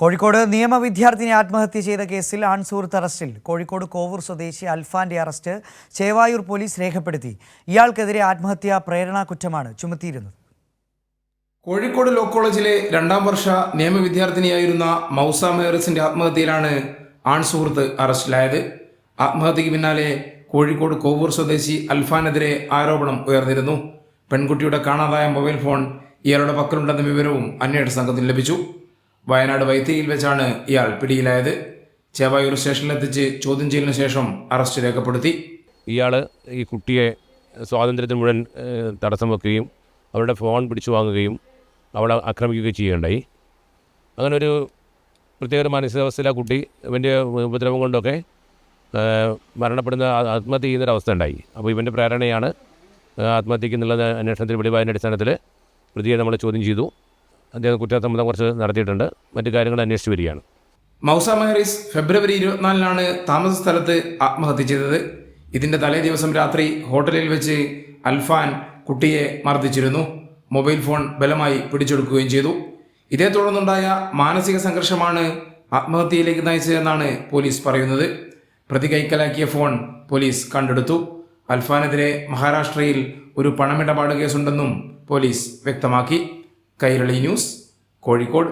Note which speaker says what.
Speaker 1: കോഴിക്കോട് നിയമ വിദ്യാർത്ഥിനി ആത്മഹത്യ ചെയ്ത കേസിൽ ആൺസുഹൃത്ത് അറസ്റ്റിൽ. കോഴിക്കോട് കോവൂർ സ്വദേശി അൽഫാന്റെ അറസ്റ്റ് ചേവായൂർ പോലീസ് രേഖപ്പെടുത്തി. ഇയാൾക്കെതിരെ ആത്മഹത്യാ പ്രേരണാ കുറ്റമാണ് ചുമത്തിയിരുന്നത്.
Speaker 2: കോഴിക്കോട് ലോ കോളേജിലെ 2ാം വർഷ നിയമ വിദ്യാർത്ഥിനിയായിരുന്ന മൗസ മേറിസിന്റെ ആത്മഹത്യയിലാണ് ആൺസുഹൃത്ത് അറസ്റ്റിലായത്. ആത്മഹത്യയ്ക്ക് പിന്നാലെ കോഴിക്കോട് കോവൂർ സ്വദേശി അൽഫാനെതിരെ ആരോപണം ഉയർന്നിരുന്നു. പെൺകുട്ടിയുടെ കാണാതായ മൊബൈൽ ഫോൺ ഇയാളുടെ പക്കലുണ്ടെന്ന വിവരവും അന്വേഷണ സംഘത്തിന് ലഭിച്ചു. വയനാട് വൈത്തിരിയിൽ വെച്ചാണ് ഇയാൾ പിടിയിലായത്. ചേവായൂർ സ്റ്റേഷനിലെത്തിച്ച് ചോദ്യം ചെയ്യലിന് ശേഷം അറസ്റ്റ് രേഖപ്പെടുത്തി.
Speaker 3: ഇയാൾ ഈ കുട്ടിയെ സ്വാതന്ത്ര്യത്തിന് മുഴുവൻ തടസ്സം വെക്കുകയും അവരുടെ ഫോൺ പിടിച്ചു വാങ്ങുകയും അവളെ ആക്രമിക്കുകയും ചെയ്യുകയുണ്ടായി. അങ്ങനെ ഒരു പ്രത്യേക മാനസികാവസ്ഥയിൽ ആ കുട്ടി ഇവൻ്റെ ഉപദ്രവം കൊണ്ടൊക്കെ മരണപ്പെടുന്ന ആത്മഹത്യ ചെയ്യുന്നൊരവസ്ഥ ഉണ്ടായി. അപ്പോൾ ഇവൻ്റെ പ്രേരണയാണ് ആത്മഹത്യയ്ക്ക് എന്നുള്ള അന്വേഷണത്തിൽ വെളിവായതിൻ്റെ അടിസ്ഥാനത്തിൽ പ്രതിയെ നമ്മൾ ചോദ്യം ചെയ്തു. അദ്ദേഹം കുറ്റസമ്മതം കുറച്ച് നടത്തിയിട്ടുണ്ട്. മറ്റു കാര്യങ്ങൾ അന്വേഷിച്ച് വരികയാണ്.
Speaker 2: മൗസ മേറിസ് ഫെബ്രുവരി 24 താമസ സ്ഥലത്ത് ആത്മഹത്യ ചെയ്തത്. ഇതിൻ്റെ തലേ ദിവസം രാത്രി ഹോട്ടലിൽ വെച്ച് അൽഫാൻ കുട്ടിയെ മർദ്ദിച്ചിരുന്നു. മൊബൈൽ ഫോൺ ബലമായി പിടിച്ചെടുക്കുകയും ചെയ്തു. ഇതേ തുടർന്നുണ്ടായ മാനസിക സംഘർഷമാണ് ആത്മഹത്യയിലേക്ക് നയിച്ചതെന്നാണ് പോലീസ് പറയുന്നത്. പ്രതി കൈക്കലാക്കിയ ഫോൺ പോലീസ് കണ്ടെടുത്തു. അൽഫാനെതിരെ മഹാരാഷ്ട്രയിൽ ഒരു പണമിടപാട് കേസുണ്ടെന്നും പോലീസ് വ്യക്തമാക്കി. കൈരളി ന്യൂസ്, കോഴിക്കോട്.